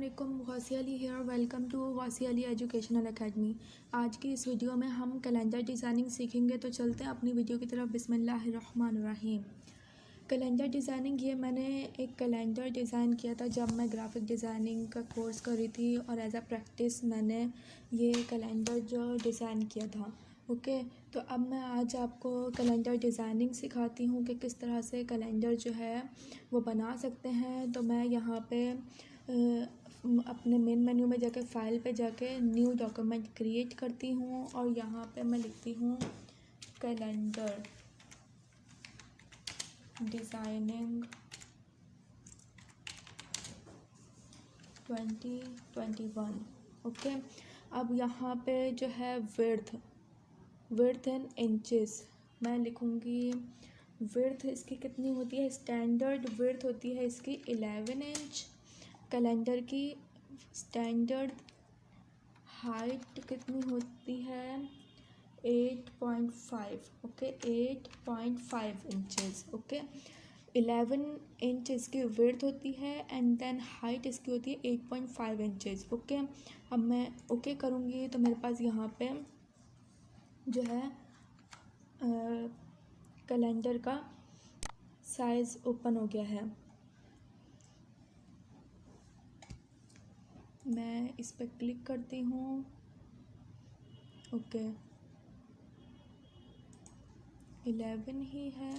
अस्सलामुअलैकुम, Ghousi Ali here. Welcome to Ghousi Ali educational academy. आज की इस वीडियो में हम कैलेंडर डिज़ाइनिंग सीखेंगे। तो चलते हैं अपनी वीडियो की तरफ। बिस्मिल्लाहिर्रहमानिर्रहीम। कैलेंडर डिज़ाइनिंग, ये मैंने एक कैलेंडर डिज़ाइन किया था जब मैं ग्राफिक डिज़ाइनिंग का कोर्स कर रही थी, और एज अ प्रैक्टिस मैंने ये कैलेंडर जो डिज़ाइन किया था। ओके, तो अब मैं आज आपको कैलेंडर डिज़ाइनिंग सिखाती हूँ कि किस तरह से कैलेंडर जो है वो बना सकते हैं। तो मैं यहाँ पे अपने मेन मेन्यू में जाके फ़ाइल पे जाके न्यू डॉक्यूमेंट क्रिएट करती हूँ, और यहाँ पे मैं लिखती हूँ कैलेंडर डिज़ाइनिंग 2021। ओके, अब यहाँ पे जो है विड्थ इन इंचेस मैं लिखूँगी। विड्थ इसकी कितनी होती है? स्टैंडर्ड विड्थ होती है इसकी 11 इंच। कैलेंडर की स्टैंडर्ड हाइट कितनी होती है? 8.5। Okay, 8.5 inches. ओके, 11 इंच इसकी विड्थ होती है, एंड देन हाइट इसकी होती है 8.5 इंचेस। ओके, अब मैं ओके करूँगी तो मेरे पास यहाँ पे जो है कैलेंडर का साइज़ ओपन हो गया है। मैं इस पर क्लिक करती हूँ। ओके, 11 ही है।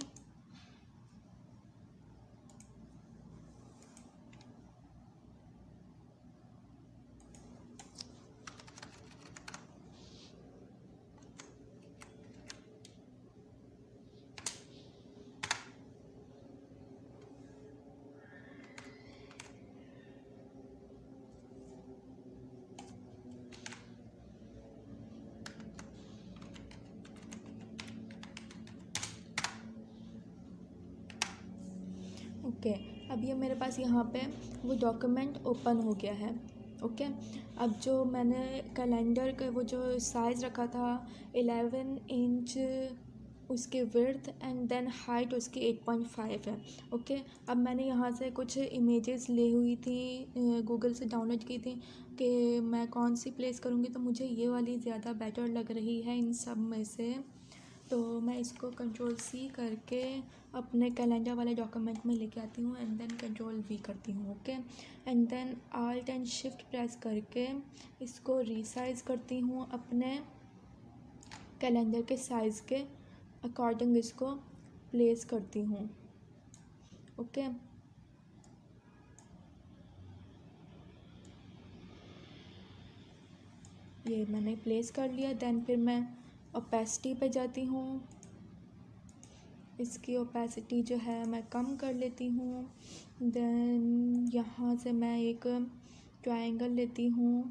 ओके, अब ये मेरे पास यहाँ पे वो डॉक्यूमेंट ओपन हो गया है। ओके, अब जो मैंने कैलेंडर का वो जो साइज़ रखा था 11 इंच उसकी विड्थ, एंड देन हाइट उसकी 8.5 है। ओके, अब मैंने यहाँ से कुछ इमेजेस ली हुई थी, गूगल से डाउनलोड की थी कि मैं कौन सी प्लेस करूँगी। तो मुझे ये वाली ज़्यादा बेटर लग रही है इन सब में से। तो मैं इसको कंट्रोल-C करके अपने कैलेंडर वाले डॉक्यूमेंट में लेके आती हूँ, एंड देन कंट्रोल-V करती हूँ। Okay, and then Alt and shift press करके इसको रीसाइज़ करती हूँ अपने कैलेंडर के साइज़ के अकॉर्डिंग इसको प्लेस करती हूँ। ओके, ये मैंने प्लेस कर लिया। देन फिर मैं ओपेसिटी पे जाती हूँ। इसकी ओपेसिटी जो है मैं कम कर लेती हूँ। देन यहाँ से मैं एक ट्रायंगल लेती हूँ,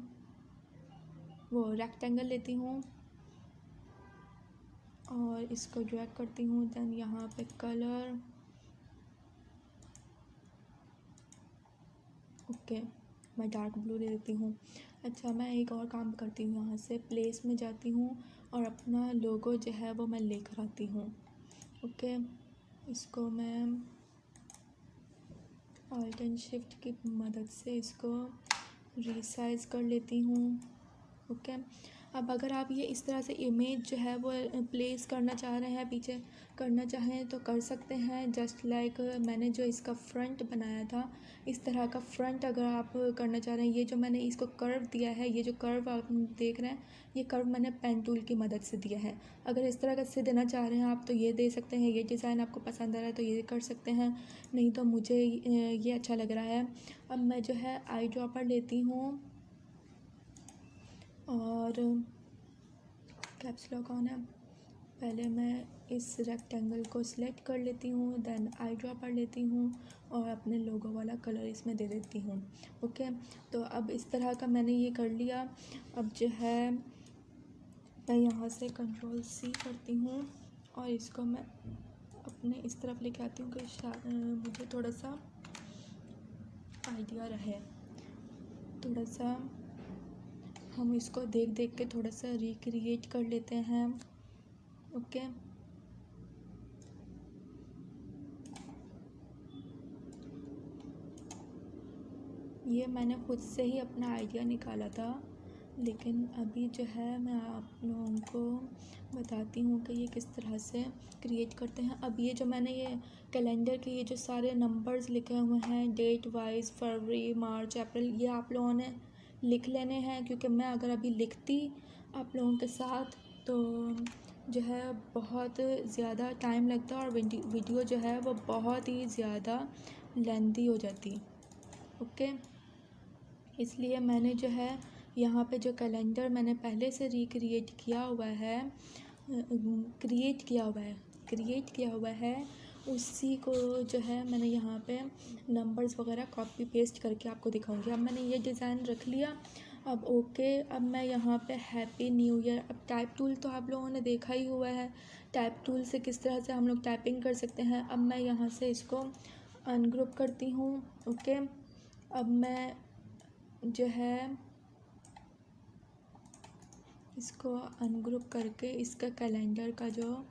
वो रेक्टेंगल लेती हूँ, और इसको ड्रैग करती हूँ। देन यहाँ पे कलर, ओके, मैं डार्क ब्लू ले लेती हूँ। अच्छा, मैं एक और काम करती हूँ, यहाँ से प्लेस में जाती हूँ और अपना लोगो जो है वो मैं लेकर आती हूँ। ओके, इसको मैं ऑल्ट एंड शिफ्ट की मदद से इसको रीसाइज़ कर लेती हूँ। ओके, अब अगर आप ये इस तरह से इमेज जो है वो प्लेस करना चाह रहे हैं, पीछे करना चाहें तो कर सकते हैं। जस्ट लाइक मैंने जो इसका फ्रंट बनाया था, इस तरह का फ्रंट अगर आप करना चाह रहे हैं। ये जो मैंने इसको कर्व दिया है, ये जो कर्व आप देख रहे हैं, ये कर्व मैंने पेन टूल की मदद से दिया है। अगर इस तरह का से देना चाह रहे हैं आप तो ये दे सकते हैं। ये डिज़ाइन आपको पसंद आ रहा है तो ये कर सकते हैं, नहीं तो मुझे ये अच्छा लग रहा है। अब मैं जो है आई ड्रॉपर लेती हूँ, और कैप्स लॉक ऑन है। पहले मैं इस रेक्टेंगल को सिलेक्ट कर लेती हूँ, देन आई ड्रॉपर लेती हूँ और अपने लोगो वाला कलर इसमें दे देती हूँ। ओके, तो अब इस तरह का मैंने ये कर लिया। अब जो है मैं यहाँ से कंट्रोल-C करती हूँ, और इसको मैं अपने इस तरफ लेके आती हूँ कि मुझे थोड़ा सा आइडिया रहे। थोड़ा सा हम इसको देख देख के थोड़ा सा रिक्रिएट कर लेते हैं। ओके, ये मैंने खुद से ही अपना आइडिया निकाला था, लेकिन अभी जो है मैं आप लोगों को बताती हूँ कि ये किस तरह से क्रिएट करते हैं। अब ये जो मैंने ये कैलेंडर के ये जो सारे नंबर्स लिखे हुए हैं डेट वाइज, फरवरी, मार्च, अप्रैल, ये आप लोगों ने लिख लेने हैं, क्योंकि मैं अगर अभी लिखती आप लोगों के साथ तो जो है बहुत ज़्यादा टाइम लगता और वीडियो जो है वो बहुत ही ज़्यादा लेंथी हो जाती। ओके, इसलिए मैंने जो है यहाँ पे जो कैलेंडर मैंने पहले से रिक्रिएट किया हुआ है, क्रिएट किया हुआ है उसी को जो है मैंने यहाँ पे नंबर्स वगैरह कॉपी पेस्ट करके आपको दिखाऊंगी। अब मैंने ये डिज़ाइन रख लिया। अब ओके, अब मैं यहाँ पे हैप्पी न्यू ईयर, अब टाइप टूल तो आप लोगों ने देखा ही हुआ है, टाइप टूल से किस तरह से हम लोग टाइपिंग कर सकते हैं। अब मैं यहाँ से इसको अनग्रुप करती हूँ। ओके, अब मैं जो है इसको अनग्रुप करके इसका कैलेंडर का जो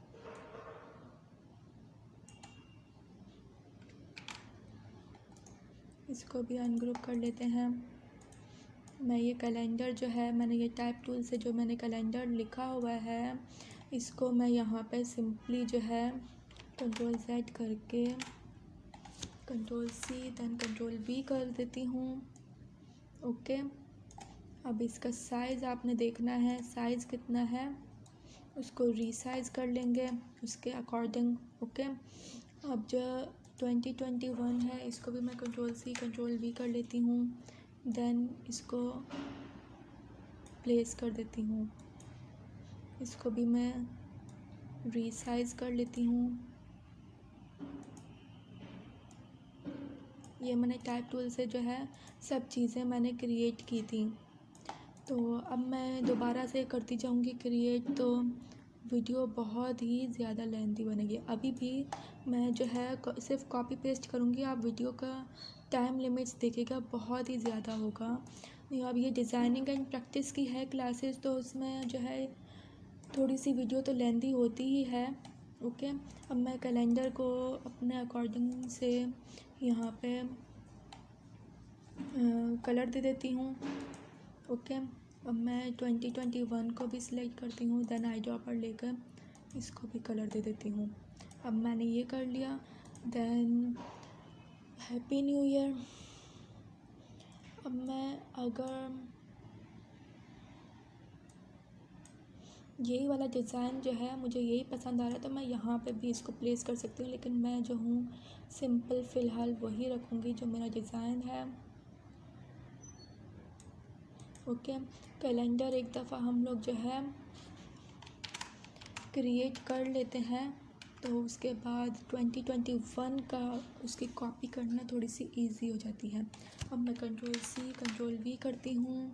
इसको भी अनग्रुप कर लेते हैं। मैं ये कैलेंडर जो है मैंने ये टाइप टूल से जो मैंने कैलेंडर लिखा हुआ है इसको मैं यहाँ पे सिंपली जो है कंट्रोल Z करके control C then control V कर देती हूँ। ओके, अब इसका साइज़ आपने देखना है, साइज़ कितना है उसको रीसाइज़ कर लेंगे उसके अकॉर्डिंग। ओके, अब जो 2021 है इसको भी मैं कंट्रोल C कंट्रोल V कर लेती हूँ, देन इसको प्लेस कर देती हूँ, इसको भी मैं रीसाइज़ कर लेती हूँ। ये मैंने टाइप टूल से जो है सब चीज़ें मैंने क्रिएट की थी। तो अब मैं दोबारा से करती जाऊँगी क्रिएट, तो वीडियो बहुत ही ज़्यादा लेंथी बनेगी। अभी भी मैं जो है सिर्फ कॉपी पेस्ट करूँगी, आप वीडियो का टाइम लिमिट्स देखिएगा बहुत ही ज़्यादा होगा। अब ये डिज़ाइनिंग एंड प्रैक्टिस की है क्लासेस, तो उसमें जो है थोड़ी सी वीडियो तो लेंथी होती ही है। ओके, अब मैं कैलेंडर को अपने अकॉर्डिंग से यहाँ पे कलर दे देती हूँ। ओके, अब मैं 2021 को भी सिलेक्ट करती हूँ, देन आई ड्रॉपर लेकर इसको भी कलर दे देती हूँ। अब मैंने ये कर लिया, देन हैप्पी न्यू ईयर। अब मैं अगर यही वाला डिज़ाइन जो है मुझे यही पसंद आ रहा है तो मैं यहाँ पे भी इसको प्लेस कर सकती हूँ, लेकिन मैं जो हूँ सिंपल फ़िलहाल वही रखूँगी जो मेरा डिज़ाइन है। ओके, कैलेंडर एक दफ़ा हम लोग जो है क्रिएट कर लेते हैं तो उसके बाद 2021 का उसकी कॉपी करना थोड़ी सी इजी हो जाती है। अब मैं कंट्रोल C कंट्रोल V करती हूँ,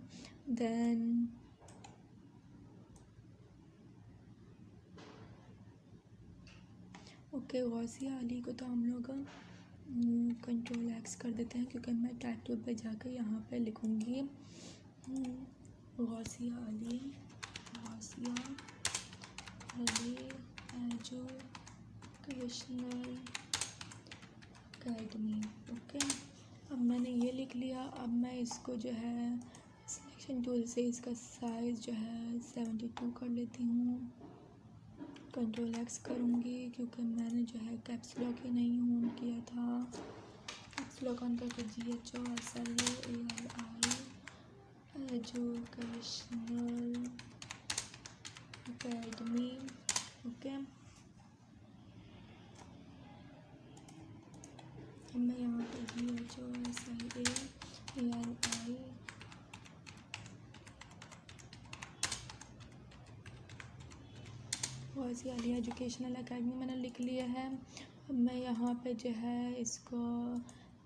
देन ओके, गौसिया अली को तो हम लोग कंट्रोल X कर देते हैं, क्योंकि मैं टाइप टूल पे जाकर यहाँ पे लिखूँगी Gausia Ali educational academy. Okay, अब मैंने ये लिख लिया। अब मैं इसको जो है सिलेक्शन टूल से इसका साइज़ जो है 72 कर लेती हूँ, कंट्रोल X करूँगी क्योंकि मैंने जो है कैप्स लॉक ही नहीं ऑन किया था। कैप्स लॉक ऑन करके GHOSLAARI एजुकेशनल अकेडमी। ओके, अब मैं यहाँ पे GHOSLAARI Gausia Ali educational academy मैंने लिख लिया है। अब मैं यहाँ पे जो है इसको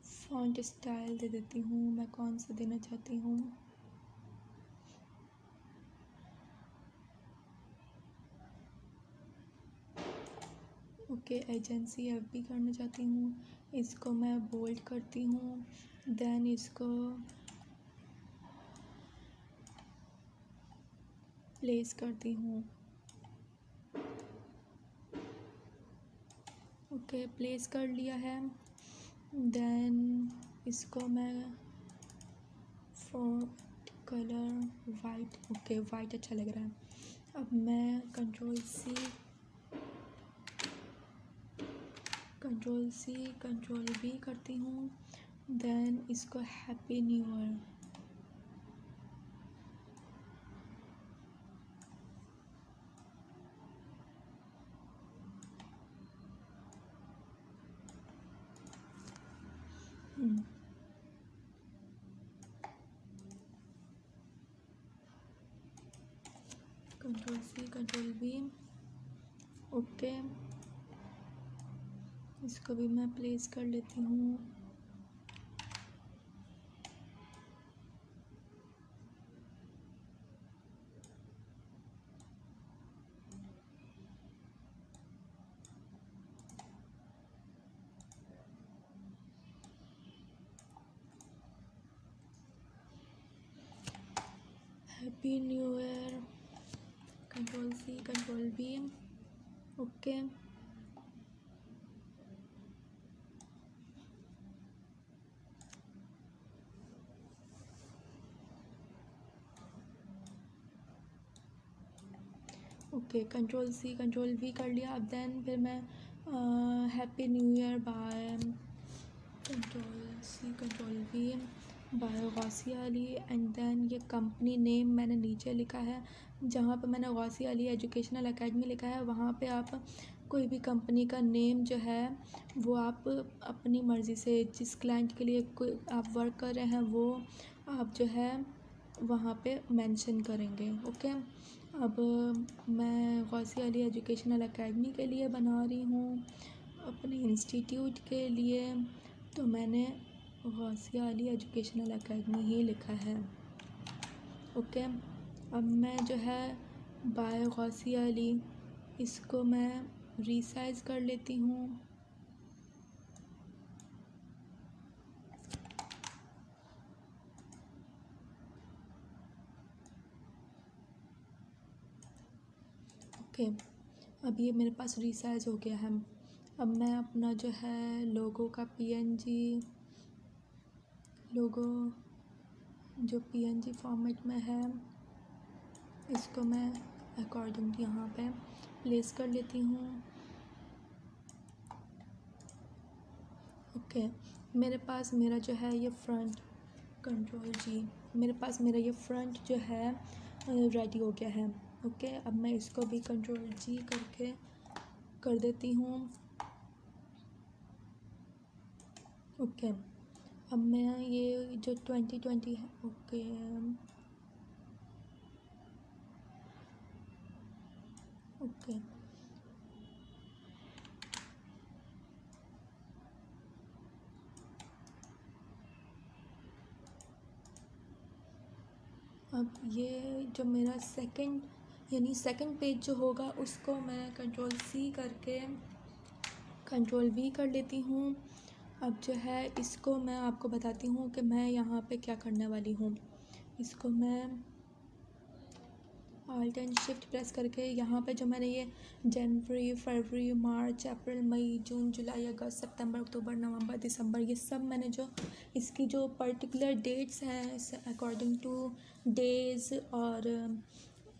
फ़ॉन्ट स्टाइल दे देती हूँ, मैं कौन सा देना चाहती हूँ। ओके, एजेंसी FB करना चाहती हूँ, इसको मैं बोल्ड करती हूँ, देन इसको प्लेस करती हूँ। ओके, प्लेस कर लिया है, देन इसको मैं font colour white, okay white अच्छा लग रहा है। अब मैं कंट्रोल सी कंट्रोल वी करती हूँ, देन इसको happy new year. Control C control V, okay इसको भी मैं प्लेस कर लेती हूँ। Happy new year, control C control V, okay okay control C control V कर लिया। अब देन फिर मैं happy new year by control C control V by Gausia Ali, and then ये कंपनी नेम मैंने नीचे लिखा है, जहाँ पे मैंने गौसिया अली एजुकेशनल एकेडमी लिखा है वहाँ पे आप कोई भी कंपनी का नेम जो है वो आप अपनी मर्ज़ी से जिस क्लाइंट के लिए कोई आप वर्क कर रहे हैं वो आप जो है वहाँ पे मेंशन करेंगे, ओके। अब मैं गौसिया अली एजुकेशनल एकेडमी के लिए बना रही हूँ अपने इंस्टीट्यूट के लिए, तो मैंने गौसिया अली एजुकेशनल एकेडमी ही लिखा है, ओके। अब मैं जो है बाय गौसिया अली इसको मैं रीसाइज़ कर लेती हूँ। ओके अब ये मेरे पास रीसाइज़ हो गया है। अब मैं अपना जो है लोगो का पीएनजी लोगो जो पीएनजी फॉर्मेट में है इसको मैं अकॉर्डिंग यहाँ पे प्लेस कर लेती हूँ, ओके। मेरे पास मेरा जो है ये फ्रंट कंट्रोल जी, मेरे पास मेरा ये फ्रंट जो है रेडी हो गया है, ओके। अब मैं इसको भी कंट्रोल जी करके कर देती हूँ, ओके। अब मैं ये जो 2020 है, ओके ओके अब ये जो मेरा सेकंड पेज जो होगा उसको मैं कंट्रोल सी करके कंट्रोल वी कर लेती हूँ। अब जो है इसको मैं आपको बताती हूँ कि मैं यहाँ पे क्या करने वाली हूँ। इसको मैं ऑल्ट एंड शिफ्ट प्रेस करके यहाँ पे जो मैंने ये जनवरी फरवरी मार्च अप्रैल मई जून जुलाई अगस्त सितंबर अक्टूबर नवंबर दिसंबर ये सब मैंने जो इसकी जो पर्टिकुलर डेट्स हैं अकॉर्डिंग टू डेज़ और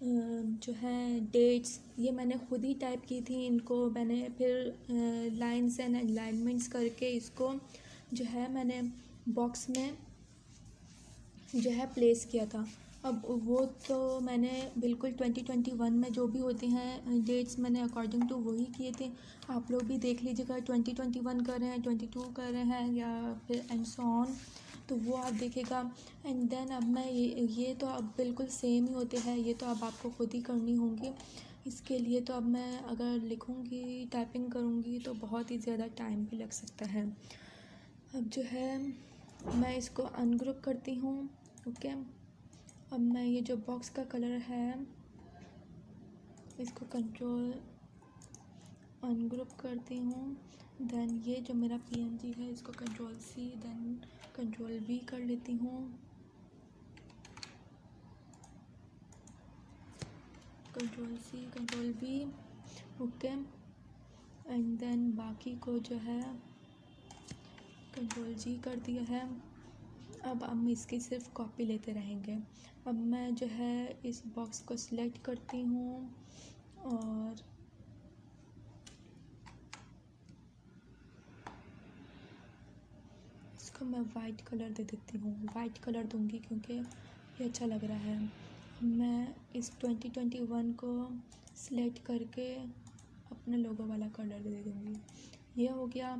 जो है डेट्स ये मैंने खुद ही टाइप की थी। इनको मैंने फिर लाइंस एंड अलाइनमेंट्स करके इसको जो है मैंने बॉक्स में जो है प्लेस किया था। अब वो तो मैंने बिल्कुल 2021 में जो भी होते हैं डेट्स मैंने अकॉर्डिंग टू वही किए थे। आप लोग भी देख लीजिएगा 2021 कर रहे हैं 22 कर रहे हैं या फिर एंड सो ऑन, तो वो आप देखेगा। एंड देन अब मैं ये तो अब बिल्कुल सेम ही होते हैं, ये तो अब आपको खुद ही करनी होंगी। इसके लिए तो अब मैं अगर लिखूँगी टाइपिंग करूँगी तो बहुत ही ज़्यादा टाइम भी लग सकता है। अब जो है मैं इसको अनग्रुप करती हूँ, ओके। अब मैं ये जो बॉक्स का कलर है इसको कंट्रोल अनग्रुप करती हूँ। देन ये जो मेरा पीएनजी है इसको control C then control V कर लेती हूँ, control C control V, okay. And then बाकी को जो है कंट्रोल जी कर दिया है। अब हम इसकी सिर्फ कॉपी लेते रहेंगे। अब मैं जो है इस बॉक्स को सिलेक्ट करती हूँ और इसको मैं वाइट कलर दे देती हूँ। वाइट कलर दूँगी क्योंकि ये अच्छा लग रहा है। मैं इस 2021 को सिलेक्ट करके अपने लोगो वाला कलर दे दूँगी। ये हो गया।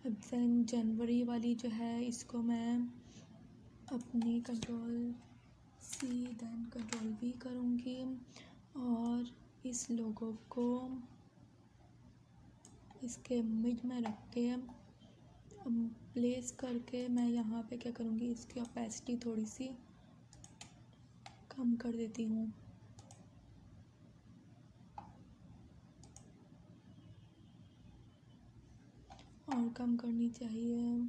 अब देन जनवरी वाली जो है इसको मैं अपनी कंट्रोल-C देन कंट्रोल-V करूँगी और इस लोगो को इसके मिड में रख के प्लेस करके मैं यहाँ पे क्या करूँगी, इसकी ओपेसिटी थोड़ी सी कम कर देती हूँ। और कम करनी चाहिए।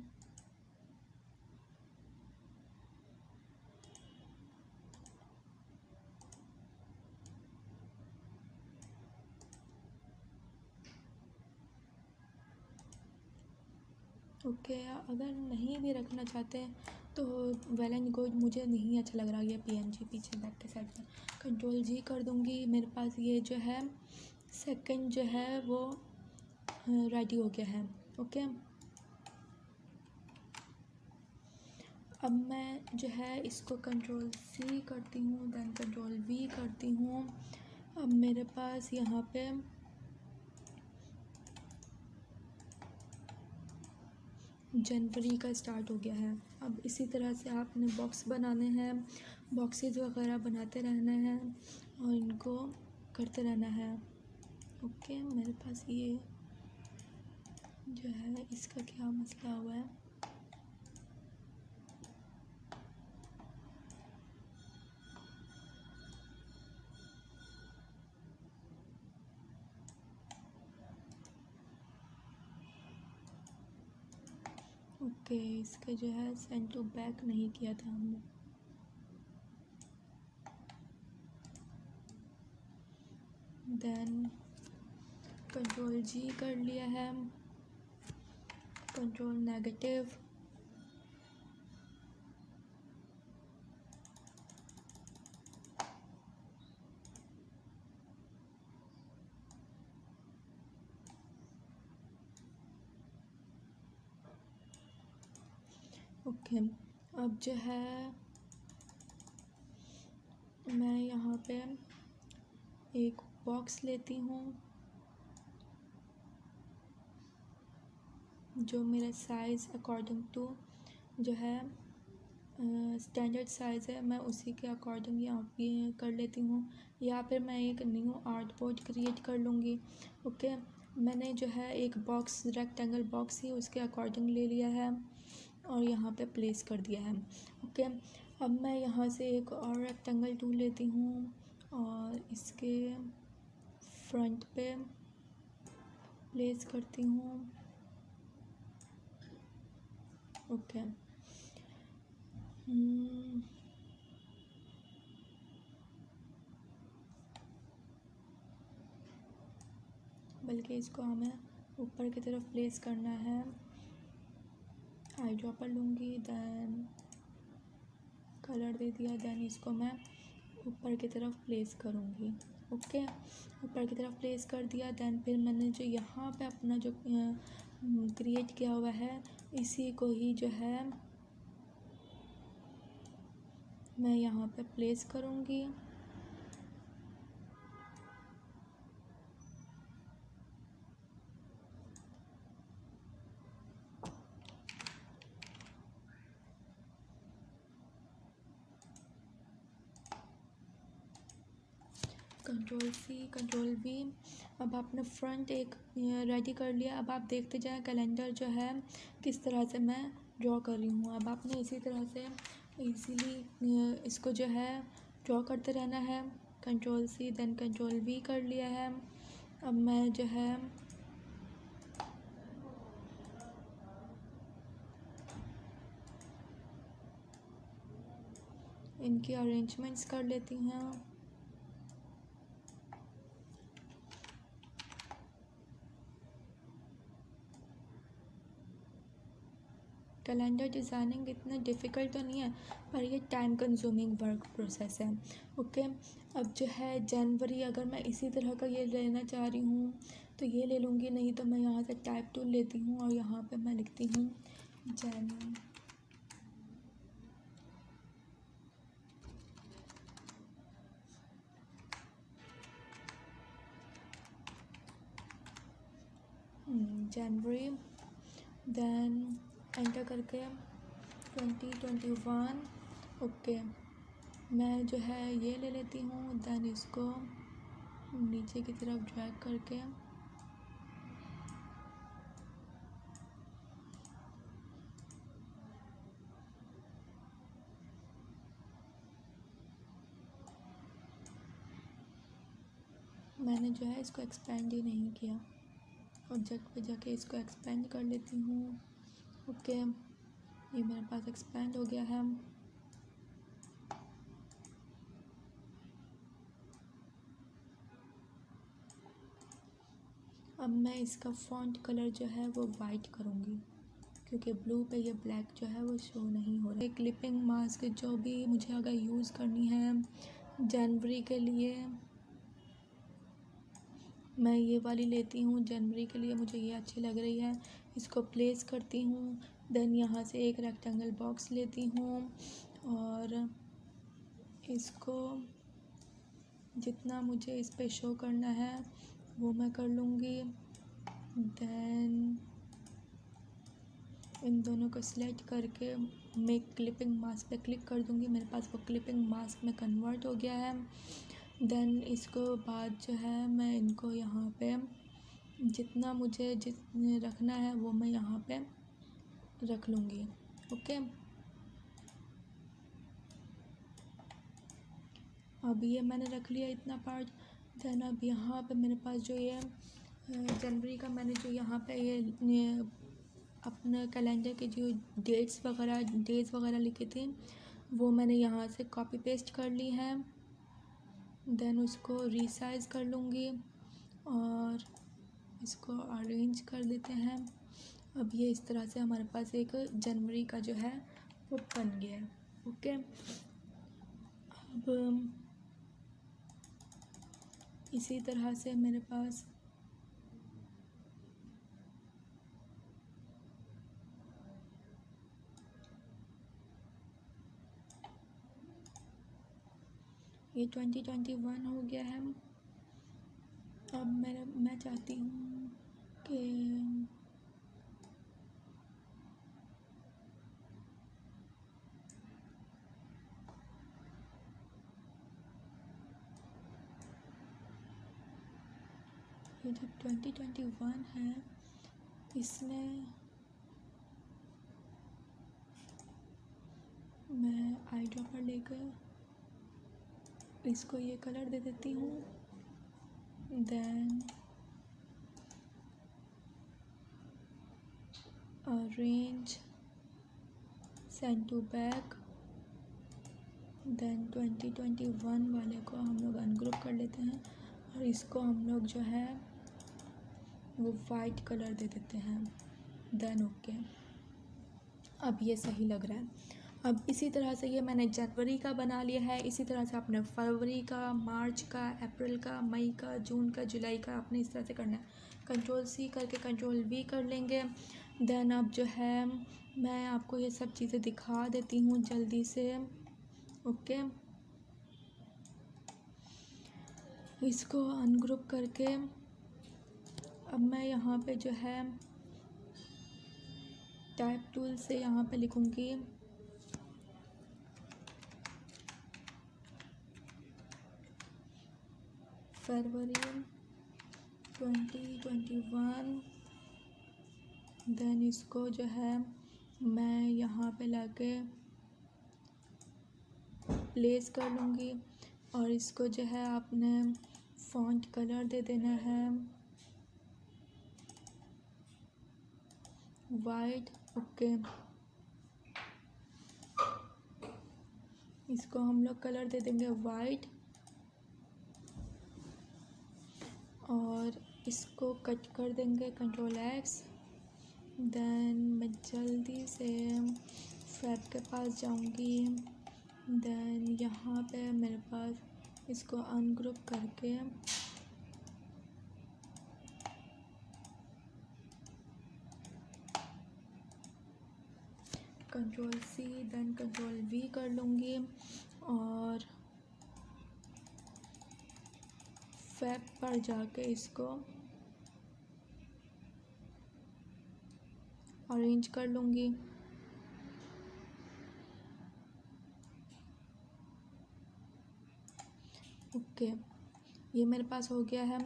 ओके, अगर नहीं भी रखना चाहते तो वेल एंड गुड। मुझे नहीं अच्छा लग रहा ये पीएनजी पीछे बैक के साइड में। कंट्रोल-G कर दूँगी। मेरे पास ये जो है सेकंड जो है वो रेडी हो गया है। ओके, अब मैं जो है इसको कंट्रोल-C करती हूँ देन कंट्रोल-V करती हूँ। अब मेरे पास यहाँ पे जनवरी का स्टार्ट हो गया है। अब इसी तरह से आपने बॉक्स बनाने हैं, बॉक्सेस वगैरह बनाते रहना है और इनको करते रहना है। ओके, मेरे पास ये जो है इसका क्या मसला हुआ है। ओके, इसका जो है सेंड टू बैक नहीं किया था हमने। देन कंट्रोल-G कर लिया है, कंट्रोल नेगेटिव, ओके। अब जो है मैं यहाँ पे एक बॉक्स लेती हूँ जो मेरा साइज़ अकॉर्डिंग टू जो है स्टैंडर्ड साइज़ है, मैं उसी के अकॉर्डिंग यहाँ पे कर लेती हूँ। या फिर मैं एक न्यू आर्ट बोर्ड क्रिएट कर लूँगी। ओके, मैंने जो है एक बॉक्स रेक्टेंगल बॉक्स ही उसके अकॉर्डिंग ले लिया है और यहाँ पे प्लेस कर दिया है। ओके, अब मैं यहाँ से एक और रेक्टेंगल टूल लेती हूँ और इसके फ्रंट पे प्लेस करती हूँ। ओके, बल्कि इसको हमें ऊपर की तरफ प्लेस करना है। आई ड्रॉपर लूँगी देन कलर दे दिया, देन इसको मैं ऊपर की तरफ प्लेस करूँगी। ओके, ऊपर की तरफ प्लेस कर दिया। देन फिर मैंने जो यहाँ पे अपना जो क्रिएट किया हुआ है इसी को ही जो है मैं यहाँ पे प्लेस करूँगी। कंट्रोल-C कंट्रोल-V। अब आपने फ्रंट एक रेडी कर लिया। अब आप देखते जाएं कैलेंडर जो है किस तरह से मैं ड्रॉ कर रही हूँ। अब आपने इसी तरह से इजीली इसको जो है ड्रॉ करते रहना है। कंट्रोल-C देन कंट्रोल-V कर लिया है। अब मैं जो है इनकी अरेंजमेंट्स कर लेती हूँ। कैलेंडर डिज़ाइनिंग इतना डिफ़िकल्ट तो नहीं है, पर ये टाइम कंज्यूमिंग वर्क प्रोसेस है। ओके, अब जो है जनवरी, अगर मैं इसी तरह का ये लेना चाह रही हूँ तो ये ले लूँगी, नहीं तो मैं यहाँ से टाइप टूल लेती हूँ और यहाँ पे मैं लिखती हूँ जनवरी, देन एंटर करके 2021। ओके, मैं जो है ये ले लेती हूँ, देन इसको नीचे की तरफ ड्रैग करके मैंने जो है इसको एक्सपेंड ही नहीं किया, ऑब्जेक्ट पे जाके इसको एक्सपेंड कर लेती हूँ। ओके, ये मेरे पास एक्सपेंड हो गया है। अब मैं इसका फ़ॉन्ट कलर जो है वो वाइट करूँगी, क्योंकि ब्लू पे ये ब्लैक जो है वो शो नहीं हो रहा है। क्लिपिंग मास्क जो भी मुझे अगर यूज़ करनी है जनवरी के लिए, मैं ये वाली लेती हूँ। जनवरी के लिए मुझे ये अच्छी लग रही है, इसको प्लेस करती हूँ। देन यहाँ से एक रेक्टेंगल बॉक्स लेती हूँ और इसको जितना मुझे इस पे शो करना है वो मैं कर लूँगी। देन इन दोनों को सिलेक्ट करके मेक क्लिपिंग मास्क पे क्लिक कर दूँगी, मेरे पास वो क्लिपिंग मास्क में कन्वर्ट हो गया है। देन इसको बाद जो है मैं इनको यहाँ पे जितना मुझे रखना है वो मैं यहाँ पे रख लूँगी। ओके, अब ये मैंने रख लिया इतना पार्ट। देन अब यहाँ पे मेरे पास जो ये जनवरी का मैंने जो यहाँ पे ये अपने कैलेंडर के जो डेट्स वगैरह लिखी थी वो मैंने यहाँ से कॉपी पेस्ट कर ली है। देन उसको रीसाइज़ कर लूँगी और इसको अरेंज कर देते हैं। अब ये इस तरह से हमारे पास एक जनवरी का जो है वो बन गया है। ओके, अब इसी तरह से मेरे पास ये 2021 हो गया है। अब मैं चाहती हूँ कि ये जो 2021 है इसमें मैं आई ड्रॉपर लेकर इसको ये कलर दे देती हूँ। Then arrange, send to back. Then 2021 वाले को हम लोग अनग्रुप कर लेते हैं और इसको हम लोग जो है वो वाइट कलर दे देते हैं। देन ओके, अब ये सही लग रहा है। अब इसी तरह से ये मैंने जनवरी का बना लिया है, इसी तरह से आपने फरवरी का, मार्च का, अप्रैल का, मई का, जून का, जुलाई का आपने इस तरह से करना है। कंट्रोल-C करके कंट्रोल-V कर लेंगे। देन अब जो है मैं आपको ये सब चीज़ें दिखा देती हूँ जल्दी से। ओके, इसको अनग्रुप करके अब मैं यहाँ पे जो है टाइप टूल से यहाँ पे लिखूँगी फरवरी 2021। देन इसको जो है मैं यहाँ पे लाके प्लेस कर लूँगी और इसको जो है आपने फ़ॉन्ट कलर दे देना है वाइट। ओके, इसको हम लोग कलर दे देंगे वाइट और इसको कट कर देंगे कंट्रोल X। देन मैं जल्दी से फैब के पास जाऊंगी। देन यहाँ पे मेरे पास इसको अनग्रुप करके control C then control V कर लूँगी और फैब पर जाके इसको अरेंज कर लूँगी। ओके, ये मेरे पास हो गया है।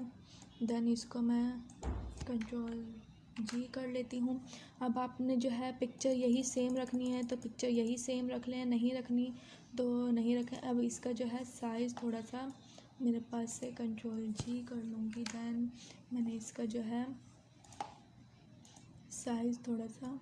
देन इसको मैं कंट्रोल G कर लेती हूँ। अब आपने जो है पिक्चर यही सेम रखनी है तो पिक्चर यही सेम रख लें, नहीं रखनी तो नहीं रखें। अब इसका जो है साइज़ थोड़ा सा मेरे पास से कंट्रोल G कर लूँगी। देन मैंने इसका जो है साइज़ थोड़ा सा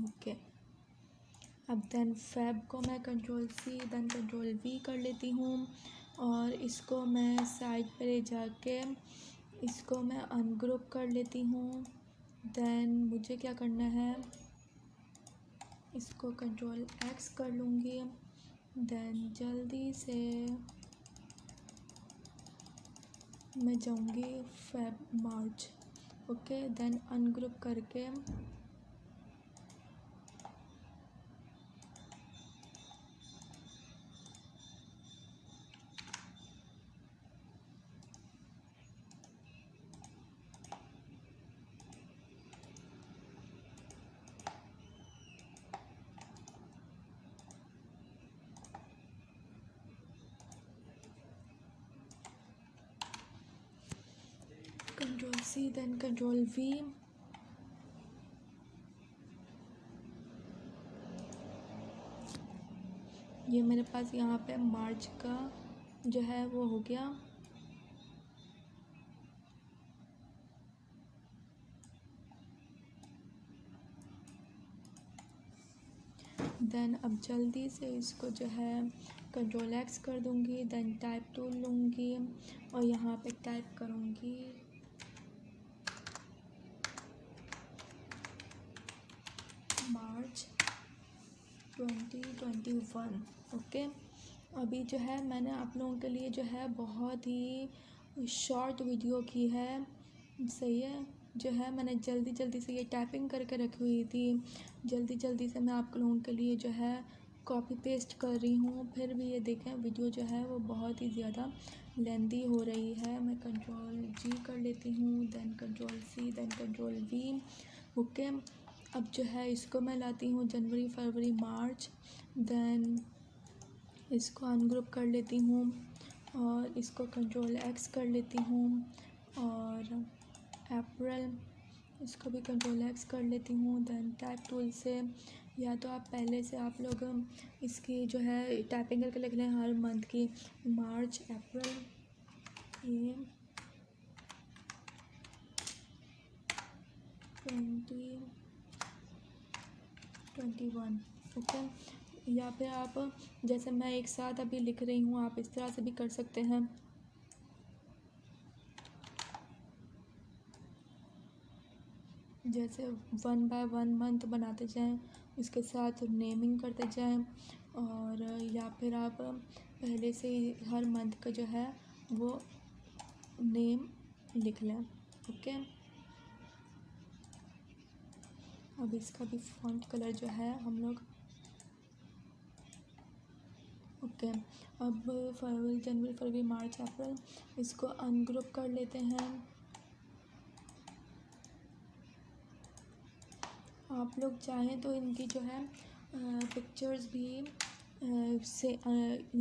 ओके। अब देन फैब को मैं control C then control V कर लेती हूँ और इसको मैं साइड पे ले जाके इसको मैं अनग्रुप कर लेती हूँ। देन मुझे क्या करना है, इसको कंट्रोल X कर लूँगी। देन जल्दी से मैं जाऊँगी Feb March. Okay, then ungroup करके control C then control V। ये मेरे पास यहाँ पे मार्च का जो है वो हो गया। देन अब जल्दी से इसको जो है कंट्रोल X कर दूँगी। देन टाइप टूल लूँगी और यहाँ पे टाइप करूँगी मार्च 2021। ओके, अभी जो है मैंने आप लोगों के लिए जो है बहुत ही शॉर्ट वीडियो की है, सही है। जो है मैंने जल्दी जल्दी से ये टाइपिंग करके रखी हुई थी, जल्दी जल्दी से मैं आप लोगों के लिए जो है कॉपी पेस्ट कर रही हूँ। फिर भी ये देखें वीडियो जो है वो बहुत ही ज़्यादा लेंदी हो रही है। मैं कंट्रोल G कर लेती हूँ then control C then control V। Okay, अब जो है इसको मैं लाती हूँ जनवरी फरवरी मार्च। देन इसको अनग्रुप कर लेती हूँ और इसको कंट्रोल X कर लेती हूँ और अप्रैल इसको भी कंट्रोल X कर लेती हूँ। देन टाइप टूल से या तो आप पहले से आप लोग इसकी जो है टाइपिंग करके लिख लें हर मंथ की, मार्च अप्रैल ये 2021। ओके, या फिर आप जैसे मैं एक साथ अभी लिख रही हूँ आप इस तरह से भी कर सकते हैं। जैसे 1 बाय 1 मंथ बनाते जाएं, इसके साथ नेमिंग करते जाएं और या फिर आप पहले से ही हर मंथ का जो है वो नेम लिख लें। ओके, अब इसका भी फॉन्ट कलर जो है हम लोग ओके। अब फरवरी जनवरी फरवरी मार्च अप्रैल इसको अनग्रुप कर लेते हैं। आप लोग चाहें तो इनकी जो है पिक्चर्स भी से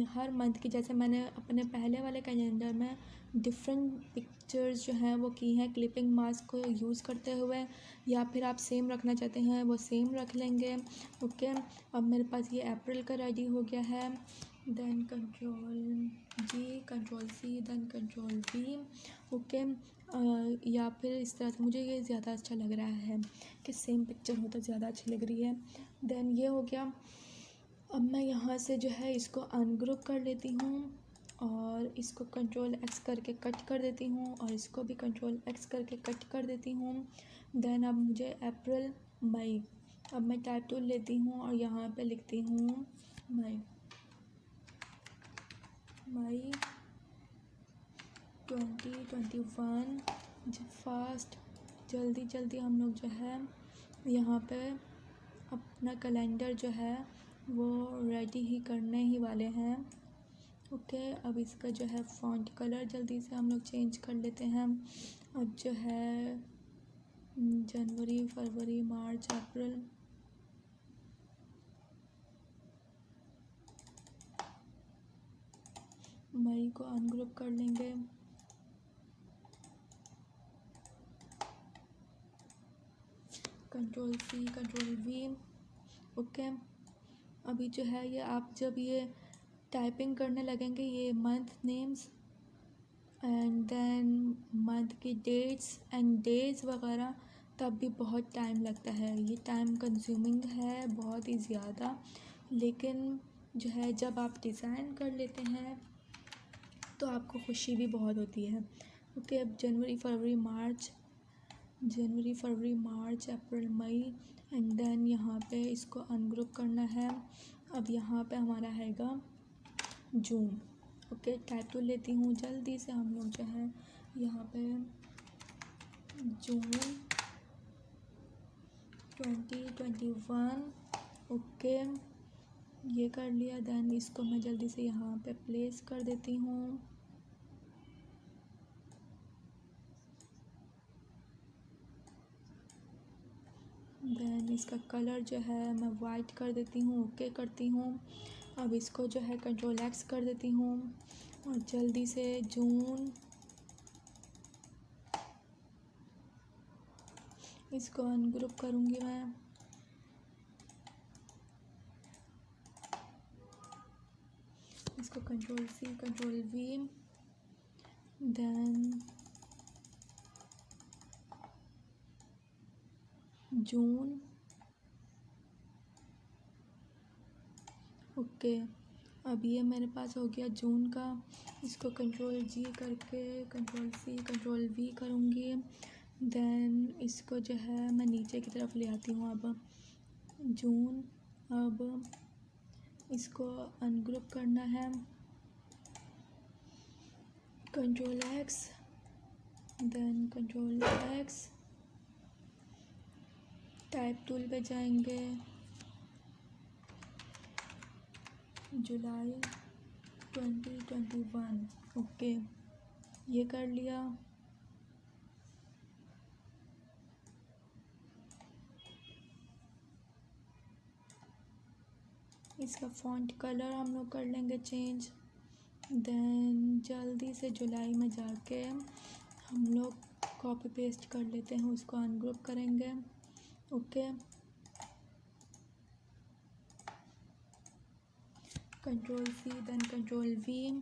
हर मंथ की, जैसे मैंने अपने पहले वाले कैलेंडर में डिफरेंट पिक्चर्स जो हैं वो की हैं क्लिपिंग मास्क को यूज़ करते हुए, या फिर आप सेम रखना चाहते हैं वो सेम रख लेंगे। ओके, अब मेरे पास ये अप्रैल का रेडी हो गया है। Then control G, control C, then control V. Okay, या फिर इस तरह से मुझे ये ज़्यादा अच्छा लग रहा है कि सेम पिक्चर हो तो ज़्यादा अच्छी लग रही है। देन ये हो गया। अब मैं यहाँ से जो है इसको अनग्रुप कर लेती हूँ और इसको कंट्रोल एक्स करके कट कर देती हूँ और इसको भी कंट्रोल एक्स करके कट कर देती हूँ। देन अब मुझे अप्रैल मई, अब मैं टाइप टूल लेती हूँ और यहाँ पे लिखती हूँ मई 2021। फास्ट जल्दी जल्दी हम लोग जो है यहाँ पे अपना कैलेंडर जो है वो रेडी ही करने ही वाले हैं। ओके, अब इसका जो है फ़ॉन्ट कलर जल्दी से हम लोग चेंज कर लेते हैं। अब जो है जनवरी, फरवरी, मार्च, अप्रैल, मई को अनग्रुप कर लेंगे। Control C, control V. Okay, अभी जो है ये आप जब ये टाइपिंग करने लगेंगे ये month names and then month की डेट्स एंड डेज वगैरह, तब भी बहुत टाइम लगता है। ये टाइम कंज्यूमिंग है बहुत ही ज़्यादा, लेकिन जो है जब आप डिज़ाइन कर लेते हैं तो आपको खुशी भी बहुत होती है। ओके, अब जनवरी, फरवरी, मार्च, अप्रैल, मई एंड देन यहाँ पे इसको अनग्रुप करना है। अब यहाँ पे हमारा हैगा जून। ओके, टाइप टूल लेती हूँ, जल्दी से हम लोग जो है यहाँ पे जून 2021। ओके, ये कर लिया। देन इसको मैं जल्दी से यहाँ पे प्लेस कर देती हूँ। देन इसका कलर जो है मैं वाइट कर देती हूँ। ओके करती हूँ। अब इसको जो है कंट्रोल एक्स कर देती हूँ और जल्दी से जून, इसको अनग्रुप करूँगी मैं। इसको control C, control V, then June. Okay, अब ये मेरे पास हो गया जून का। इसको कंट्रोल जी करके कंट्रोल सी, कंट्रोल वी करूँगी। देन इसको जो है मैं नीचे की तरफ ले आती हूँ। अब जून, अब इसको अनग्रुप करना है। Control X, then control X, type tool पे जाएंगे, जुलाई 2021। ओके, ये कर लिया। इसका फ़ॉन्ट कलर हम लोग कर लेंगे चेंज। देन जल्दी से जुलाई में जाके हम लोग कॉपी पेस्ट कर लेते हैं, उसको अनग्रुप करेंगे। Okay, control C, then control V.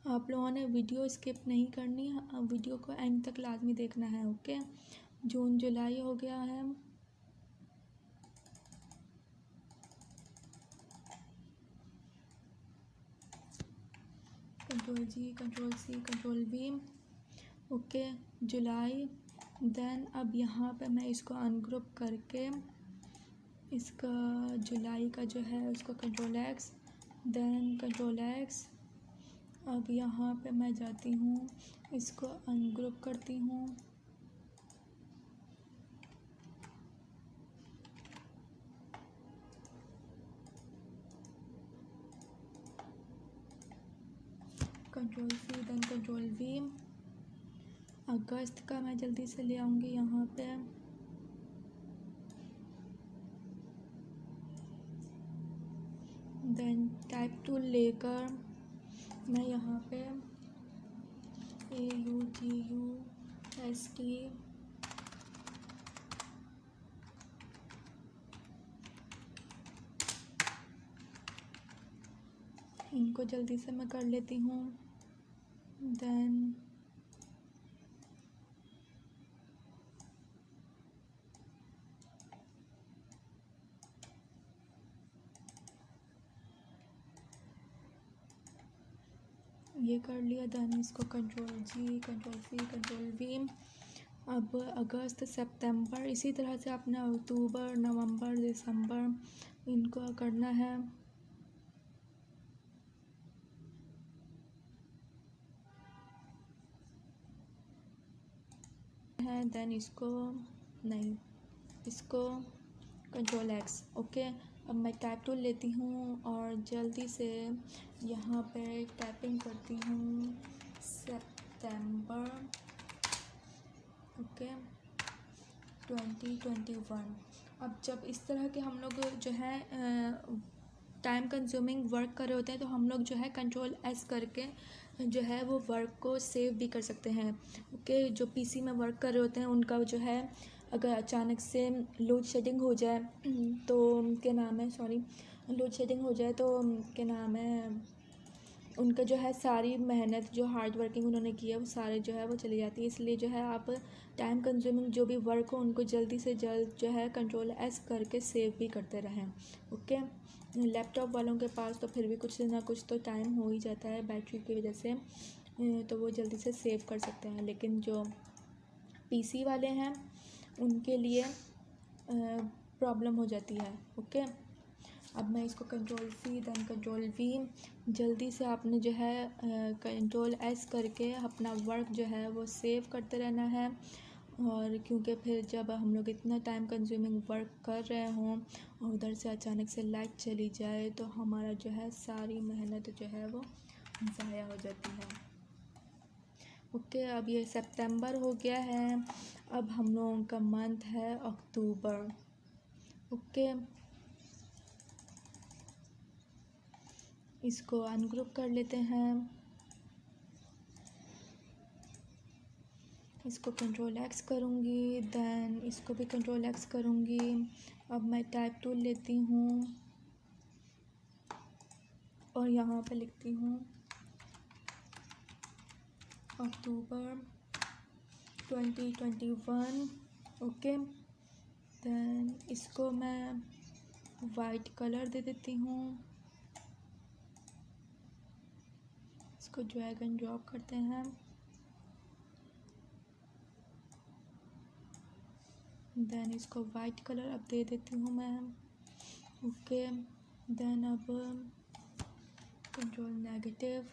आप लोगों ने वीडियो स्किप नहीं करनी, वीडियो को एंड तक लाजमी देखना है। ओके, जून जुलाई हो गया है। Control G, control C, control V. Okay, जुलाई। देन अब यहाँ पे मैं इसको अनग्रुप करके इसका जुलाई का जो है उसको control X, then control X. अब यहाँ पे मैं जाती हूँ, इसको अनग्रुप करती हूँ। Control C, then control V. अगस्त का मैं जल्दी से ले आऊँगी यहाँ पे। देन टाइप टूल लेकर मैं यहाँ पे AUGUST इनको जल्दी से मैं कर लेती हूँ। देन ये कर लिया। देन इसको control G, control C, control V. अब अगस्त, सितंबर, इसी तरह से अपने अक्टूबर, नवंबर, दिसंबर इनको करना है। देन इसको नहीं, इसको कंट्रोल एक्स। ओके, अब मैं टैप टूल लेती हूँ और जल्दी से यहाँ पे टैपिंग करती हूँ सितंबर, ओके 2021। अब जब इस तरह के हम लोग जो है टाइम कंज्यूमिंग वर्क कर रहे होते हैं तो हम लोग जो है कंट्रोल एस करके जो है वो वर्क को सेव भी कर सकते हैं। ओके, जो पीसी में वर्क कर रहे होते हैं उनका जो है अगर अचानक से लोड शेडिंग हो जाए तो क्या नाम है, सॉरी, लोड शेडिंग हो जाए तो क्या नाम है, उनका जो है सारी मेहनत जो हार्ड वर्किंग उन्होंने की है वो सारे जो है वो चली जाती है। इसलिए जो है आप टाइम कंज्यूमिंग जो भी वर्क हो उनको जल्दी से जल्द जो है कंट्रोल एस करके सेव भी करते रहें। ओके, लैपटॉप वालों के पास तो फिर भी कुछ ना कुछ तो टाइम हो ही जाता है बैटरी की वजह से, तो वो जल्दी से सेव कर सकते हैं। लेकिन जो पीसी वाले हैं उनके लिए प्रॉब्लम हो जाती है। ओके, अब मैं इसको control C then control V, जल्दी से आपने जो है कंट्रोल एस करके अपना वर्क जो है वो सेव करते रहना है। और क्योंकि फिर जब हम लोग इतना टाइम कंज्यूमिंग वर्क कर रहे हों और उधर से अचानक से लाइट चली जाए तो हमारा जो है सारी मेहनत जो है वो ज़ाया हो जाती है। ओके, अब ये सितंबर हो गया है। अब हम लोगों का मंथ है अक्टूबर। ओके, इसको अनग्रुप कर लेते हैं। इसको कंट्रोल एक्स करूँगी, देन इसको भी कंट्रोल एक्स करूँगी। अब मैं टाइप टूल लेती हूँ और यहाँ पे लिखती हूँ अक्टूबर 2021। ओके, देन इसको मैं वाइट कलर दे देती हूँ। इसको ड्रैग एंड ड्रॉप करते हैं। देन इसको वाइट कलर अब दे देती हूँ मैं। ओके, देन अब कंट्रोल नेगेटिव,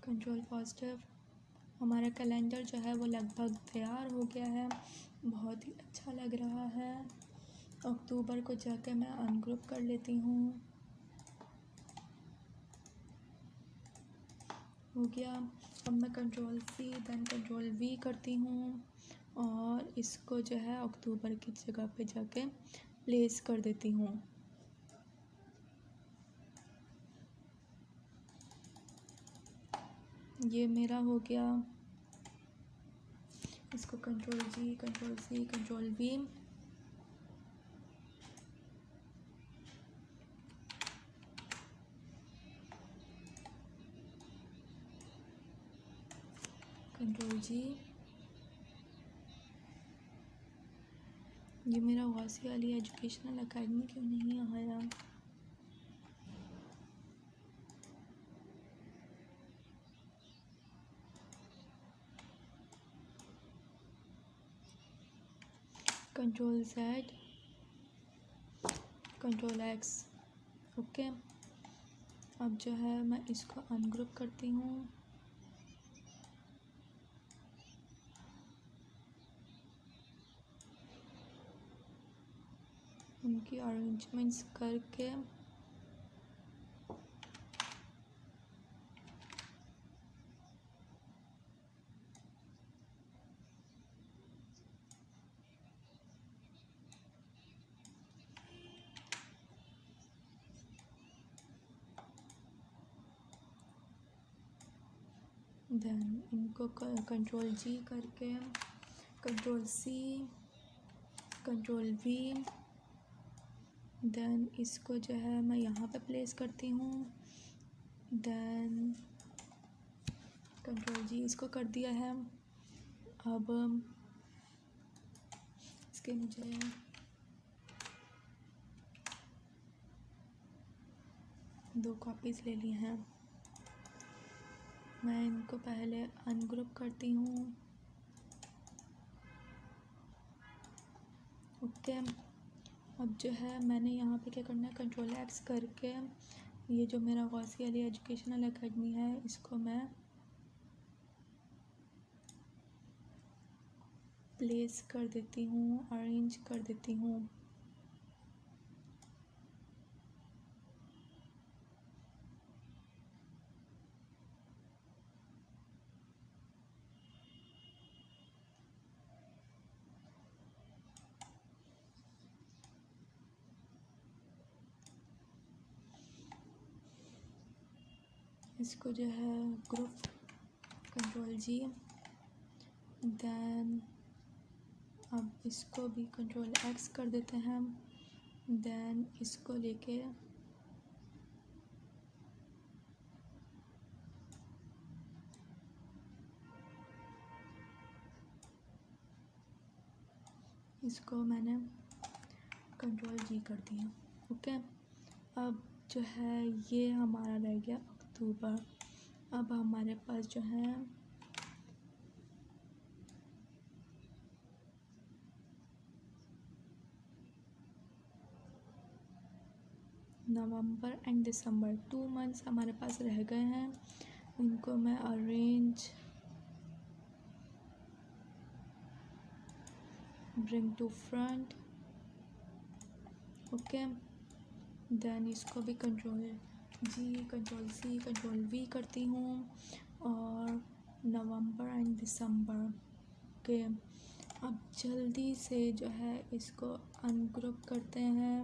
कंट्रोल पॉजिटिव। हमारा कैलेंडर जो है वो लगभग तैयार हो गया है, बहुत ही अच्छा लग रहा है। अक्टूबर को जाकर मैं अनग्रुप कर लेती हूँ। हो गया। अब मैं control C then control V करती हूँ और इसको जो है अक्टूबर की जगह पे जाके प्लेस कर देती हूँ। ये मेरा हो गया। इसको control G, control C, control V, control G. ये मेरा वासी वाली एजुकेशनल अकेडमी क्यों नहीं आया? Control Z, control X. Okay, अब जो है मैं इसको अनग्रुप करती हूँ। उनकी अरेंजमेंट्स करके देन इनको कंट्रोल जी करके control C control V, then इसको जो है मैं यहाँ पे प्लेस करती हूँ। देन कंट्रोल जी इसको कर दिया है। अब इसके मुझे दो कॉपीज़ ले ली हैं। मैं इनको पहले अनग्रुप करती हूँ। ओके, अब जो है मैंने यहाँ पे क्या करना है, कंट्रोल एक्स करके ये जो मेरा गौसी अली एजुकेशनल एकेडमी है इसको मैं प्लेस कर देती हूँ, अरेंज कर देती हूँ। इसको जो है ग्रुप कंट्रोल जी, देन अब इसको भी कंट्रोल एक्स कर देते हैं। देन इसको लेके इसको मैंने कंट्रोल जी कर दिया। ओके, अब जो है ये हमारा रह गया अक्टूबर। अब हमारे पास जो है नवंबर एंड दिसंबर, 2 मंथ्स हमारे पास रह गए हैं। इनको मैं arrange bring to front. Okay, then इसको भी control G control C control V करती हूँ और नवंबर एंड दिसंबर के अब जल्दी से जो है इसको अनग्रुप करते हैं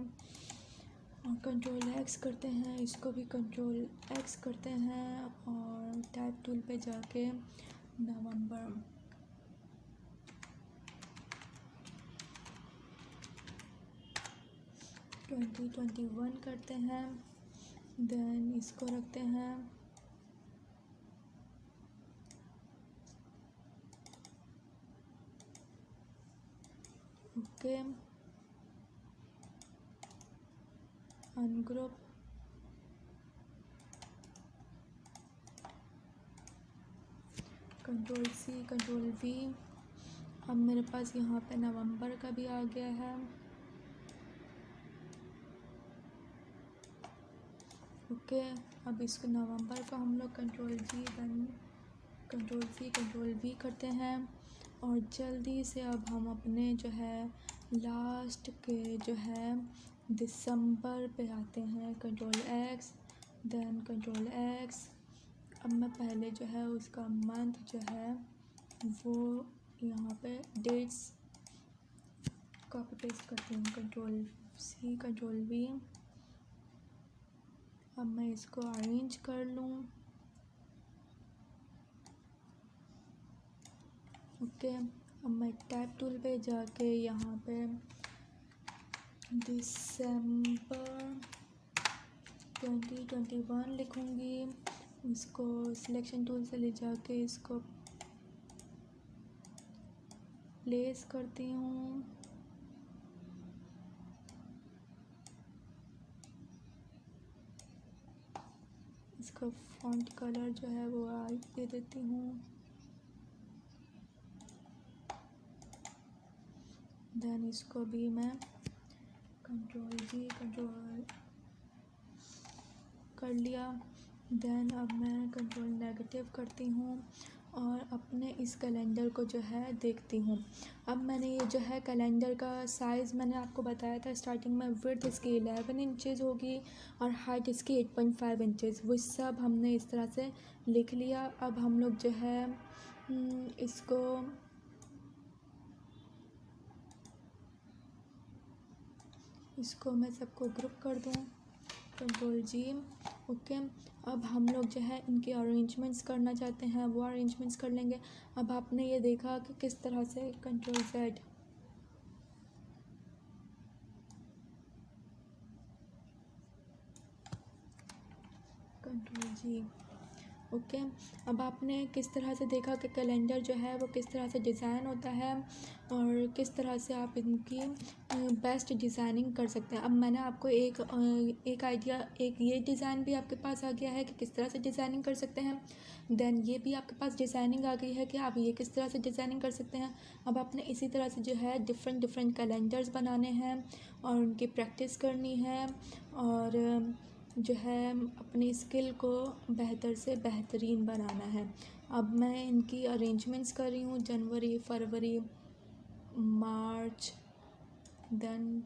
और कंट्रोल एक्स करते हैं। इसको भी कंट्रोल एक्स करते हैं और टाइप टूल पे जाके नवंबर 2021 करते हैं। देन इसको रखते हैं okay, ungroup control C control V. अब मेरे पास यहाँ पे नवंबर का भी आ गया है। ओके, अब इसको नवंबर का हम लोग control G then control C control V करते हैं और जल्दी से अब हम अपने जो है लास्ट के जो है दिसंबर पे आते हैं। Control X then control X. अब मैं पहले जो है उसका मंथ जो है वो यहाँ पे डेट्स कॉपी पेस्ट करती हूँ। Control C control V. अब मैं इसको अरेंज कर लूँ। ओके, अब मैं टैब टूल पे जाके यहाँ पे दिसंबर 2021 लिखूँगी। इसको सिलेक्शन टूल से ले जाके इसको प्लेस करती हूँ। इसका फॉन्ट कलर जो है वो वाइट दे देती हूँ। देन इसको भी मैं कंट्रोल जी कंट्रोल कर लिया। देन अब मैं कंट्रोल नेगेटिव करती हूँ और अपने इस कैलेंडर को जो है देखती हूँ। अब मैंने ये जो है कैलेंडर का साइज़ मैंने आपको बताया था स्टार्टिंग में, विड्थ इसकी 11 इंचेस होगी और हाइट इसकी 8.5 इंचेस। वो सब हमने इस तरह से लिख लिया। अब हम लोग जो है इसको मैं सबको ग्रुप कर दूँ। कंट्रोल जी ओके। अब हम लोग जो है इनके अरेंजमेंट्स करना चाहते हैं, वो अरेंजमेंट्स कर लेंगे। अब आपने ये देखा कि किस तरह से control Z, control G, okay. अब आपने किस तरह से देखा कि कैलेंडर जो है वो किस तरह से डिज़ाइन होता है और किस तरह से आप इनकी बेस्ट डिज़ाइनिंग कर सकते हैं। अब मैंने आपको एक आइडिया, एक ये डिज़ाइन भी आपके पास आ गया है कि किस तरह से डिज़ाइनिंग कर सकते हैं। देन ये भी आपके पास डिज़ाइनिंग आ गई है कि आप ये किस तरह से डिज़ाइनिंग कर सकते हैं। अब आपने इसी तरह से जो है डिफरेंट डिफरेंट कैलेंडर्स बनाने हैं और उनकी प्रैक्टिस करनी है और जो है अपनी स्किल को बेहतर से बेहतरीन बनाना है। अब मैं इनकी अरेंजमेंट्स कर रही हूँ, जनवरी, फरवरी, मार्च, देन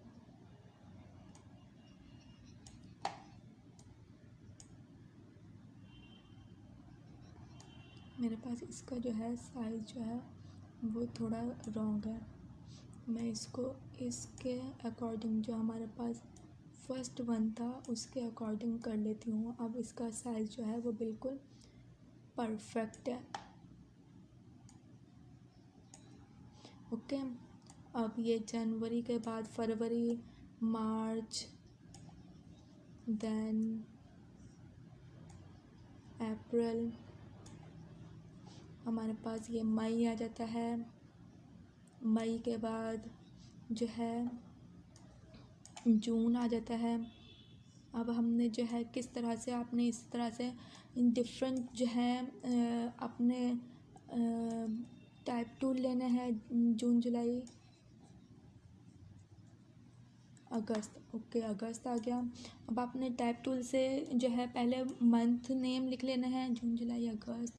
मेरे पास इसका जो है साइज़ जो है वो थोड़ा रॉन्ग है। मैं इसको इसके अकॉर्डिंग जो हमारे पास फर्स्ट वन था उसके अकॉर्डिंग कर लेती हूँ। अब इसका साइज़ जो है वो बिल्कुल परफेक्ट है। ओके। अब ये जनवरी के बाद फरवरी, मार्च, देन अप्रैल, हमारे पास ये मई आ जाता है। मई के बाद जो है जून आ जाता है। अब हमने जो है किस तरह से आपने इस तरह से डिफरेंट जो है अपने टाइप टूल लेने हैं। जून, जुलाई, अगस्त, ओके अगस्त आ गया। अब आपने टाइप टूल से जो है पहले मंथ नेम लिख लेना है, जून, जुलाई, अगस्त।